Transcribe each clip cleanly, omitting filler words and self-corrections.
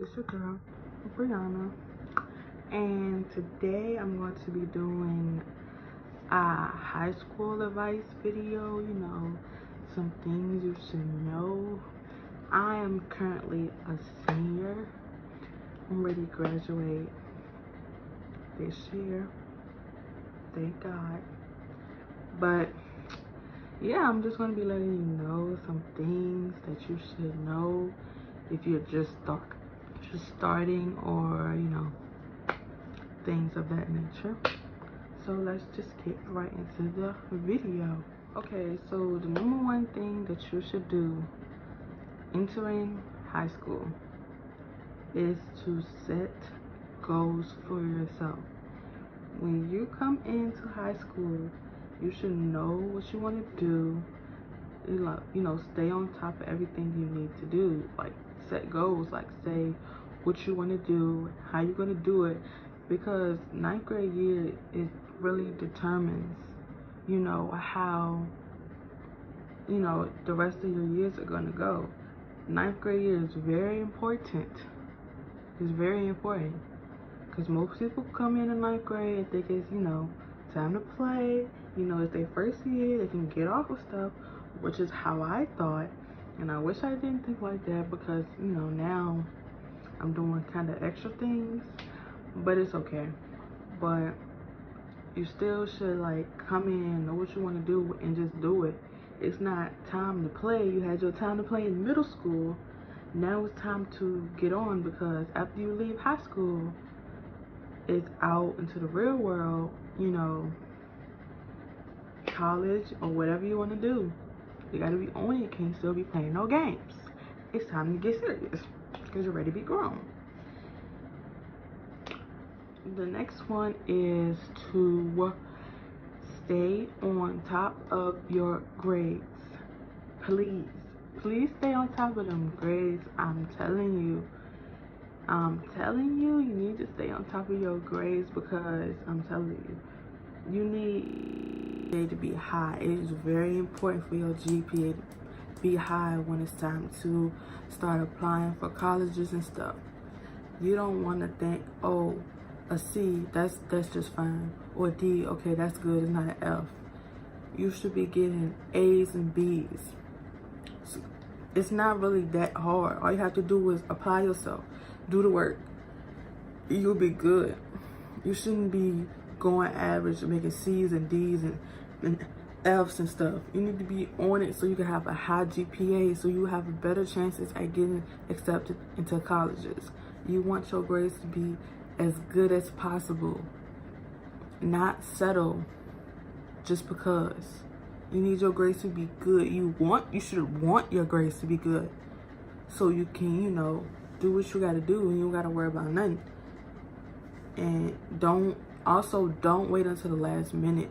It's your girl, Brianna, and today I'm going to be doing a high school advice video. Some things you should know. I am currently a senior. I'm ready to graduate this year. Thank God. But yeah, I'm just going to be letting you know some things that you should know if you're just starting, or things of that nature. So let's just get right into the video. Okay, so the number one thing that you should do entering high school is to set goals for yourself. When you come into high school, you should know what you want to do. Stay on top of everything you need to do. Like, set goals, like say what you want to do, how you're going to do it, because ninth grade year, it really determines how the rest of your years are going to go. Ninth grade year is very important. It's very important because most people come in ninth grade and think it's time to play. It's their first year, they can get off with stuff, which is how I thought. And I wish I didn't think like that, because now I'm doing kind of extra things, but it's okay. But you still should come in, know what you want to do, and just do it. It's not time to play. You had your time to play in middle school. Now it's time to get on, because after you leave high school, it's out into the real world, college or whatever you want to do. You gotta be on it. You can't still be playing no games. It's time to get serious, because you're ready to be grown. The next one is to stay on top of your grades. Please stay on top of them grades. I'm telling you, you need to stay on top of your grades, because I'm telling you, you need to be high. It is very important for your GPA to be high when it's time to start applying for colleges and stuff. You don't want to think, oh, a C, that's just fine, or a D, okay, that's good, it's not an F. You should be getting A's and B's. So it's not really that hard. All you have to do is apply yourself, do the work. You'll be good. You shouldn't be going average and making C's and D's and F's and stuff. You need to be on it so you can have a high GPA, so you have a better chances at getting accepted into colleges. You want your grades to be as good as possible, not settle just because. You need your grades to be good. You should want your grades to be good, so you can do what you got to do, and you don't got to worry about nothing. And don't wait until the last minute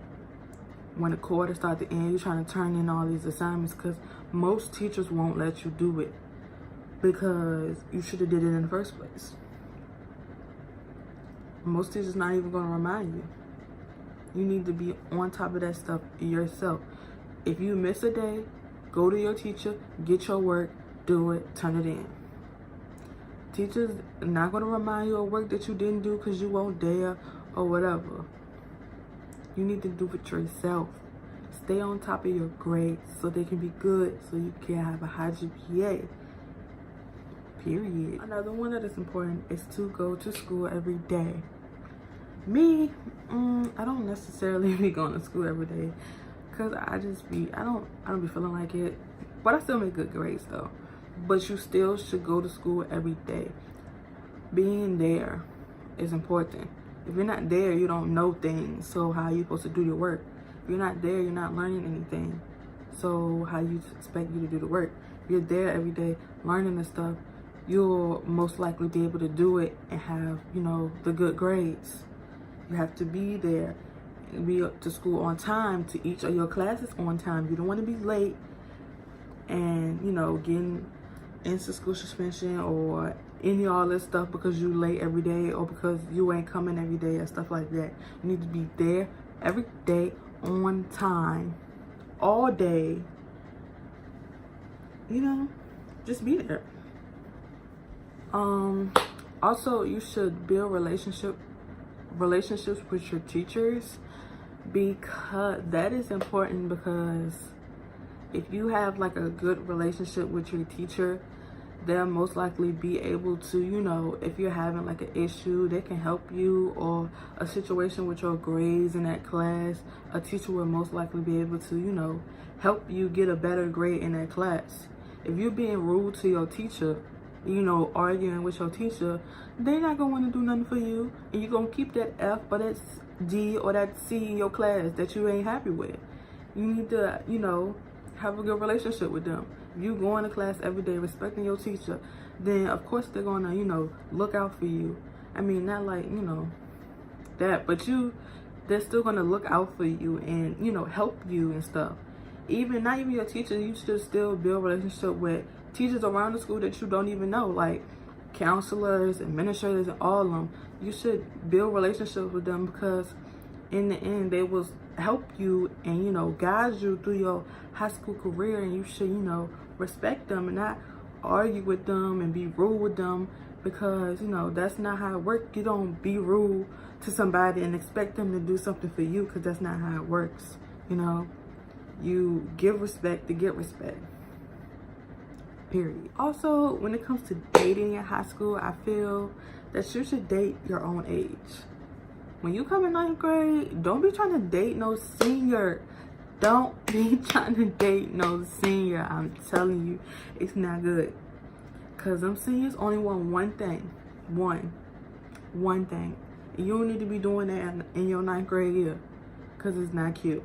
when the quarter starts to end. You're trying to turn in all these assignments, because most teachers won't let you do it, because you should have did it in the first place. Most teachers not even going to remind you. You need to be on top of that stuff yourself. If you miss a day, go to your teacher, get your work, do it, turn it in. Teachers are not going to remind you of work that you didn't do because you won't dare or whatever. You need to do it yourself. Stay on top of your grades so they can be good, so you can have a high GPA. Period. Another one that is important is to go to school every day. Me, I don't necessarily be going to school every day, because I don't be feeling like it. But I still make good grades though. But you still should go to school every day. Being there is important. If you're not there, you don't know things. So how are you supposed to do your work? If you're not there, you're not learning anything. So how you expect you to do the work? If you're there every day learning the stuff, you'll most likely be able to do it and have, the good grades. You have to be there and be up to school on time, to each of your classes on time. You don't want to be late and, getting into school suspension or any all this stuff because you late every day, or because you ain't coming every day and stuff like that. You need to be there every day on time, all day. Just be there. Also, you should build relationships with your teachers, because that is important, because if you have like a good relationship with your teacher, they'll most likely be able to, you know, if you're having like an issue, they can help you, or a situation with your grades in that class, a teacher will most likely be able to, you know, help you get a better grade in that class. If you're being rude to your teacher, you know, arguing with your teacher, they're not gonna want to do nothing for you, and you're gonna keep that F or that D or that C in your class that you ain't happy with. You need to, you know, have a good relationship with them. If you going to class every day respecting your teacher, then of course they're gonna, you know, look out for you. I mean, not like, you know, that, but they're still gonna look out for you and, you know, help you and stuff. Not even your teacher, you should still build a relationship with teachers around the school that you don't even know, like counselors, administrators, and all of them. You should build relationships with them, because in the end they will help you and, you know, guide you through your high school career, and you should, you know, respect them and not argue with them and be rude with them, because, you know, that's not how it works. You don't be rude to somebody and expect them to do something for you, because that's not how it works. You know, you give respect to get respect, period. Also, when it comes to dating in high school, I feel that you should date your own age. When you come in 9th grade, don't be trying to date no senior. Don't be trying to date no senior. I'm telling you, it's not good. Because them seniors only want one thing. One thing. And you don't need to be doing that in your 9th grade year, because it's not cute.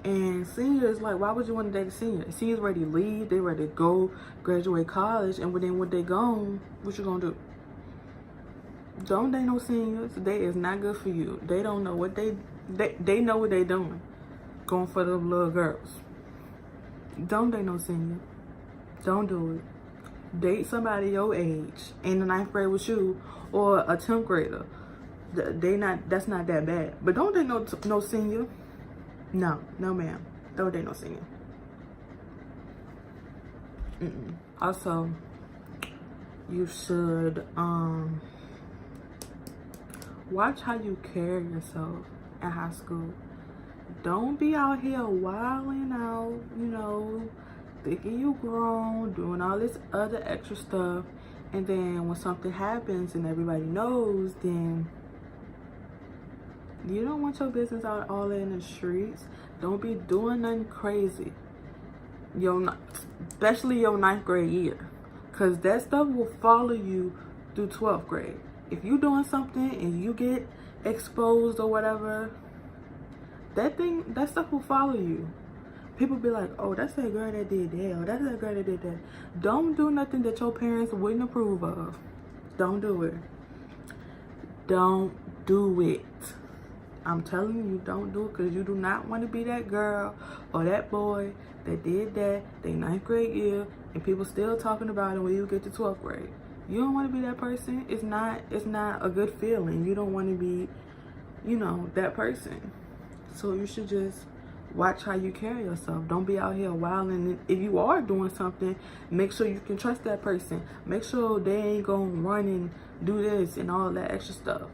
And seniors, like, why would you want to date a senior? Seniors ready to leave. They ready to go graduate college. And then when they gone, what you gonna do? Don't date no seniors. They is not good for you. They don't know what they know what they doing. Going for the little girls. Don't date no senior. Don't do it. Date somebody your age in the 9th grade with you, or a 10th grader. That's not that bad. But don't date no senior. No, ma'am. Don't date no senior. Also, you should watch how you carry yourself in high school. Don't be out here wilding out, you know, thinking you grown, doing all this other extra stuff, and then when something happens and everybody knows, then you don't want your business out all in the streets. Don't be doing nothing crazy. Especially your 9th grade year, because that stuff will follow you through 12th grade. If you doing something and you get exposed or whatever, that stuff will follow you. People be like, oh, that's that girl that did that, or that's that girl that did that. Don't do nothing that your parents wouldn't approve of. Don't do it. Don't do it. I'm telling you, don't do it, because you do not want to be that girl or that boy that did that their 9th grade year, and people still talking about it when you get to 12th grade. You don't want to be that person. It's not a good feeling. You don't want to be, you know, that person. So you should just watch how you carry yourself. Don't be out here wilding. If you are doing something, make sure you can trust that person. Make sure they ain't gonna run and do this and all that extra stuff,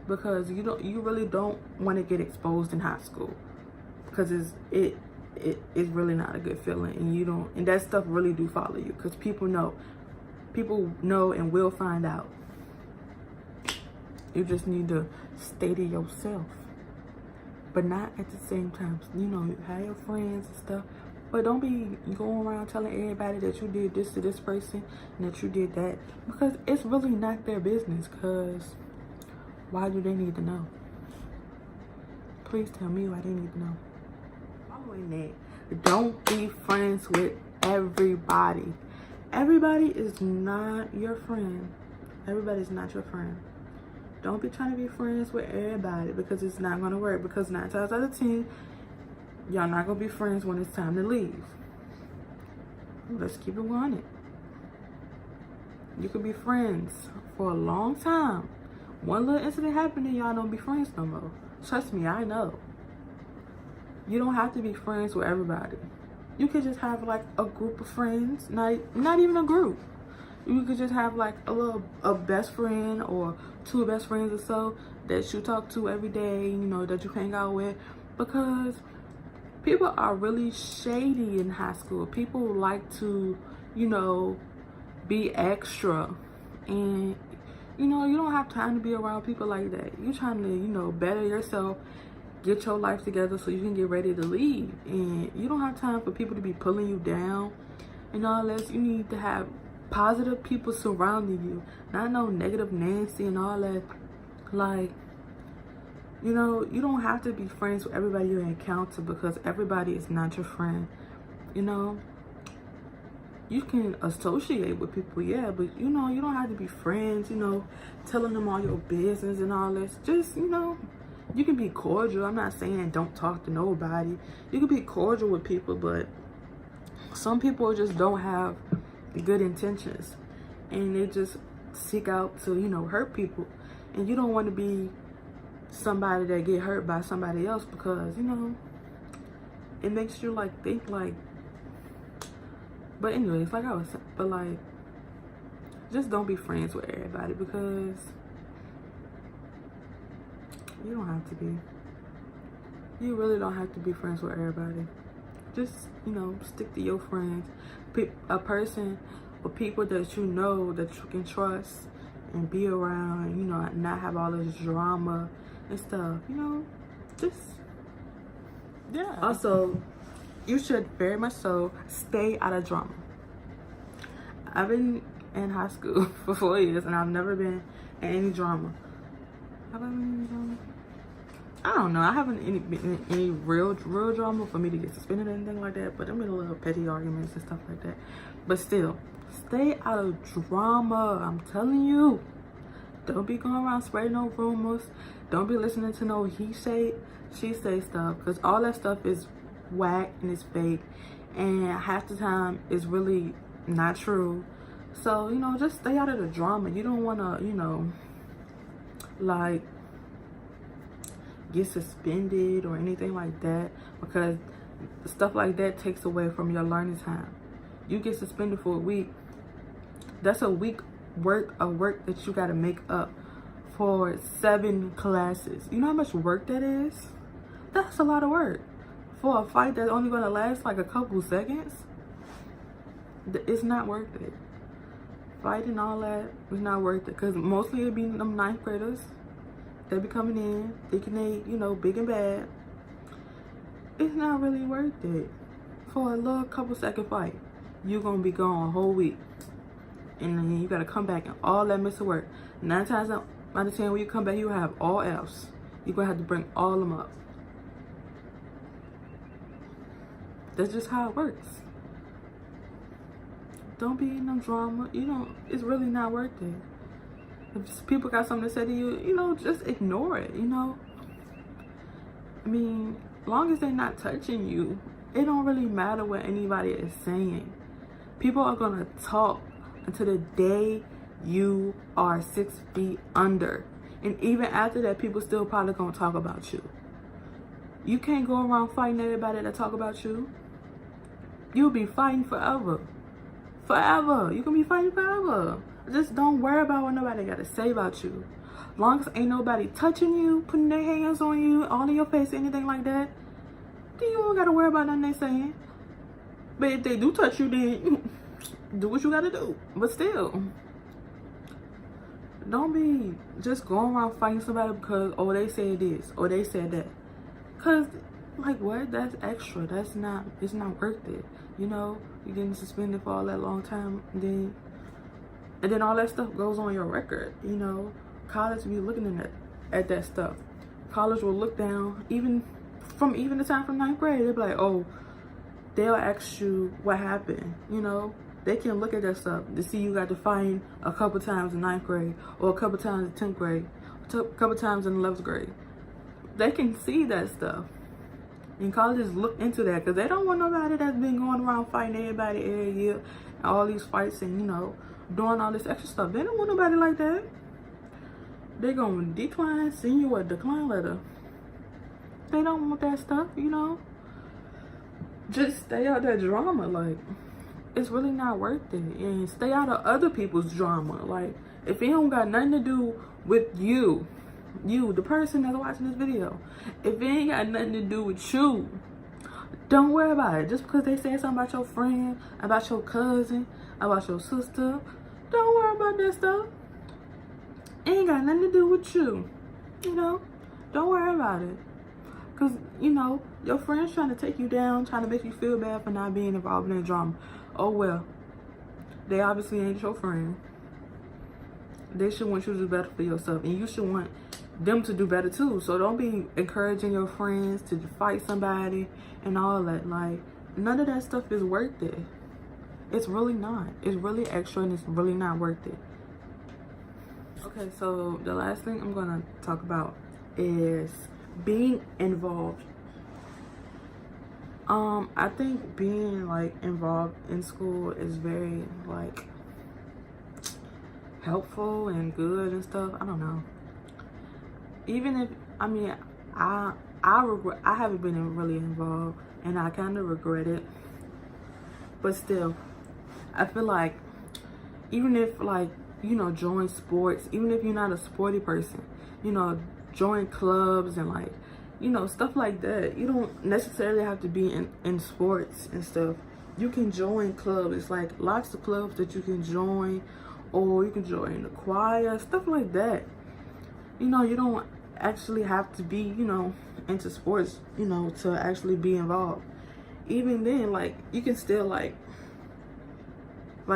because you really don't want to get exposed in high school, because it's really not a good feeling, and that stuff really do follow you, because people know and will find out. You just need to stay to yourself, but not at the same time. You know, you have your friends and stuff, but don't be going around telling everybody that you did this to this person and that you did that, because it's really not their business. Because why do they need to know? Please tell me why they need to know. Following that, don't be friends with everybody. Everybody is not your friend. Everybody is not your friend. Don't be trying to be friends with everybody, because it's not going to work. Because 9 times out of 10, y'all not going to be friends when it's time to leave. Let's keep it 100. You could be friends for a long time. One little incident happened and y'all don't be friends no more. Trust me, I know. You don't have to be friends with everybody. You could just have like a group of friends, not even a group. You could just have like a best friend or two best friends or so that you talk to every day, you know, that you hang out with, because people are really shady in high school. People like to, you know, be extra, and you know, you don't have time to be around people like that. You're trying to, you know, better yourself, get your life together so you can get ready to leave, and you don't have time for people to be pulling you down and all this. You need to have positive people surrounding you, not no negative Nancy and all that. Like, you know, you don't have to be friends with everybody you encounter, because everybody is not your friend. You know, you can associate with people, yeah, but you know, you don't have to be friends, you know, telling them all your business and all this. Just, you know, you can be cordial. I'm not saying don't talk to nobody. You can be cordial with people, but some people just don't have good intentions, and they just seek out to, you know, hurt people. And you don't want to be somebody that get hurt by somebody else, because, you know, it makes you like think like. But anyways, like I was saying, but like, just don't be friends with everybody, because you don't have to be. You really don't have to be friends with everybody. Just, you know, stick to your friends, a person or people that you know that you can trust and be around, you know, not have all this drama and stuff, you know, just, yeah. Also, you should very much so stay out of drama. I've been in high school for 4 years, and I've never been in any drama. Have I been in any drama? I don't know. I haven't been in any real drama for me to get suspended or anything like that. But I'm in a little petty arguments and stuff like that. But still, stay out of drama. I'm telling you. Don't be going around spreading no rumors. Don't be listening to no he say, she say stuff. Because all that stuff is whack and it's fake. And half the time it's really not true. So, you know, just stay out of the drama. You don't want to, you know, like, get suspended or anything like that, because stuff like that takes away from your learning time. You get suspended for a week, that's a week worth of work that you got to make up for 7 classes. You know how much work that is? That's a lot of work for a fight that's only going to last like a couple seconds. It's not worth it. Fighting all that is not worth it, because mostly it be them 9th graders. They be coming in thinking they, you know, big and bad. It's not really worth it. For a little couple second fight, you're gonna be gone a whole week, and then you gotta come back and all that missing work. 9 times out of 10, when you come back, you have all F's. You're gonna have to bring all of them up. That's just how it works. Don't be in no drama. You don't. It's really not worth it. If people got something to say to you, you know, just ignore it, you know. I mean, long as they're not touching you, it don't really matter what anybody is saying. People are going to talk until the day you are 6 feet under. And even after that, people still probably going to talk about you. You can't go around fighting everybody that talk about you. You'll be fighting forever. Forever. You can be fighting forever. Just don't worry about what nobody got to say about you. Long as ain't nobody touching you, putting their hands on you, all in your face, anything like that, then you don't got to worry about nothing they saying. But if they do touch you, then do what you got to do. But still, don't be just going around fighting somebody because, oh, they said this or they said that. Because, like, what? That's extra. That's not, it's not worth it. You know, you're getting suspended for all that long time, and then all that stuff goes on your record. You know, college be looking at that stuff. College will look down, even the time from 9th grade. They'll be like, oh, they'll ask you what happened. You know, they can look at that stuff to see you got to find a couple times in 9th grade, or a couple times in 10th grade, a couple times in 11th grade. They can see that stuff. And colleges look into that, because they don't want nobody that's been going around fighting everybody every year, and all these fights, and, you know, doing all this extra stuff. They don't want nobody like that. They're going to send you a decline letter. They don't want that stuff, you know. Just stay out that drama. Like, it's really not worth it. And stay out of other people's drama. Like, if it don't got nothing to do with you, the person that's watching this video, if it ain't got nothing to do with you, don't worry about it. Just because they said something about your friend, about your cousin, about your sister, don't worry about that stuff. It ain't got nothing to do with you. You know, don't worry about it. Because, you know, your friend's trying to take you down, trying to make you feel bad for not being involved in the drama. Oh, well, they obviously ain't your friend. They should want you to do better for yourself. And you should want them to do better too. So don't be encouraging your friends to fight somebody and all that. Like, none of that stuff is worth it. It's really not. It's really extra and it's really not worth it. Okay, so the last thing I'm gonna talk about is being involved. I think being like involved in school is very like helpful and good and stuff. I don't know. Even if, I mean, I haven't been really involved and I kind of regret it, but still I feel like even if, like, you know, join sports, even if you're not a sporty person, you know, join clubs and, like, you know, stuff like that. You don't necessarily have to be in sports and stuff. You can join clubs. It's like lots of clubs that you can join, or you can join the choir, stuff like that. You know, you don't actually have to be, you know, into sports, you know, to actually be involved. Even then, like, you can still like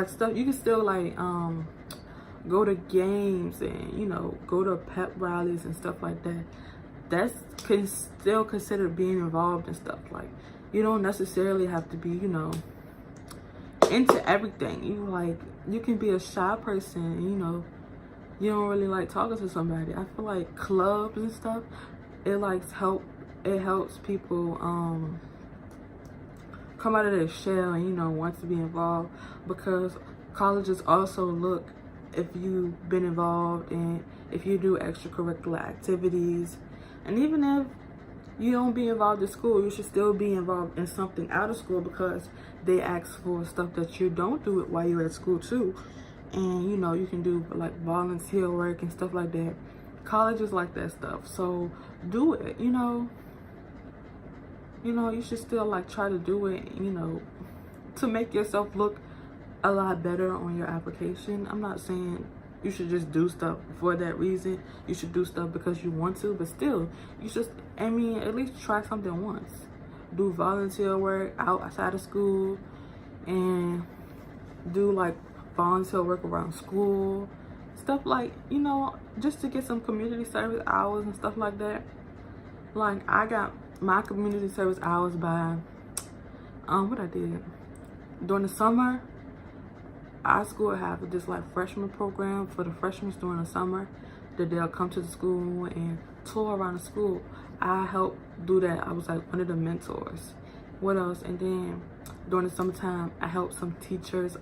stuff, you can still like go to games and, you know, go to pep rallies and stuff like that. That's still considered being involved and stuff. Like, you don't necessarily have to be, you know, into everything. You can be a shy person, you know, you don't really like talking to somebody. I feel like clubs and stuff, it helps people come out of their shell and, you know, want to be involved, because colleges also look if you've been involved and if you do extracurricular activities. And even if you don't be involved in school, you should still be involved in something out of school, because they ask for stuff that you don't do it while you're at school too. And, you know, you can do like volunteer work and stuff like that. Colleges like that stuff, so do it. You know, you should still like try to do it, you know, to make yourself look a lot better on your application. I'm not saying you should just do stuff for that reason. You should do stuff because you want to, but still, you should, I mean, at least try something once. Do volunteer work outside of school, and do like volunteer work around school, stuff like, you know, just to get some community service hours and stuff like that. Like, I got my community service hours by what I did during the summer. Our school have this like freshman program for the freshmen during the summer, that they'll come to the school and tour around the school. I helped do that. I was like one of the mentors. What else? And then during the summertime, I helped some teachers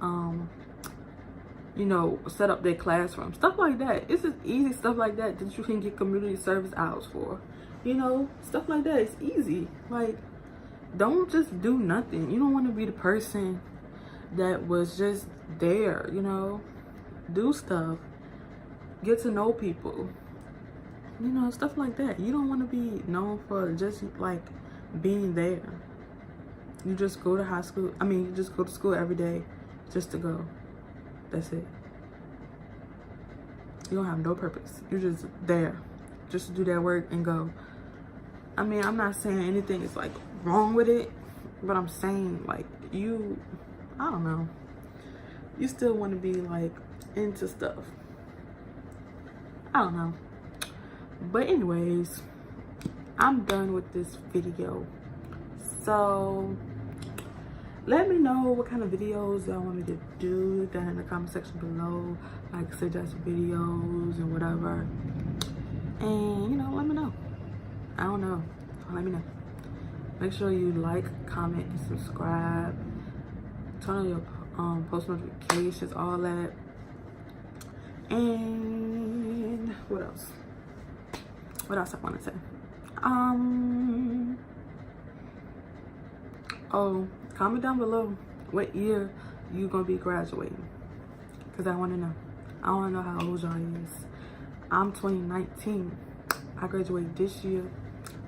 you know, set up their classroom, stuff like that. It's just easy stuff like that that you can get community service hours for. You know, stuff like that. It's easy. Like, don't just do nothing. You don't want to be the person that was just there, you know. Do stuff. Get to know people. You know, stuff like that. You don't want to be known for just like being there. You just go to high school. I mean, you just go to school every day just to go. That's it. You don't have no purpose. You're just there just to do that work and go. I mean, I'm not saying anything is like wrong with it, but I'm saying like you, I don't know, you still want to be like into stuff. I don't know. But anyways, I'm done with this video. So let me know what kind of videos y'all want me to do down in the comment section below. Like, suggest videos and whatever. And, you know, let me know. I don't know. Let me know. Make sure you like, comment, and subscribe. Turn on your post notifications, all that. And what else? What else I want to say? Oh, comment down below what year you gonna be graduating? Because I want to know. I want to know how old y'all is. I'm 2019. I graduated this year,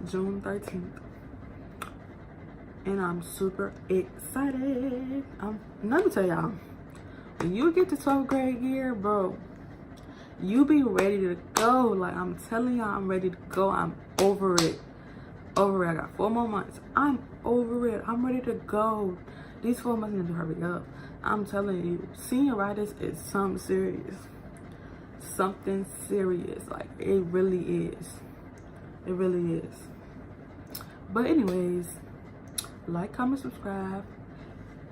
June 13th. And I'm super excited. Let me tell y'all, when you get to 12th grade year, bro, you be ready to go. Like, I'm telling y'all, I'm ready to go. I'm over it. I got 4 more months. I'm over it. I'm ready to go. These 4 months need to hurry up. I'm telling you, senioritis is something serious. Something serious. Like, it really is. It really is. But anyways, like, comment, subscribe,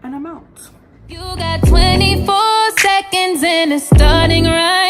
and I'm out. You got 24 seconds and it's starting right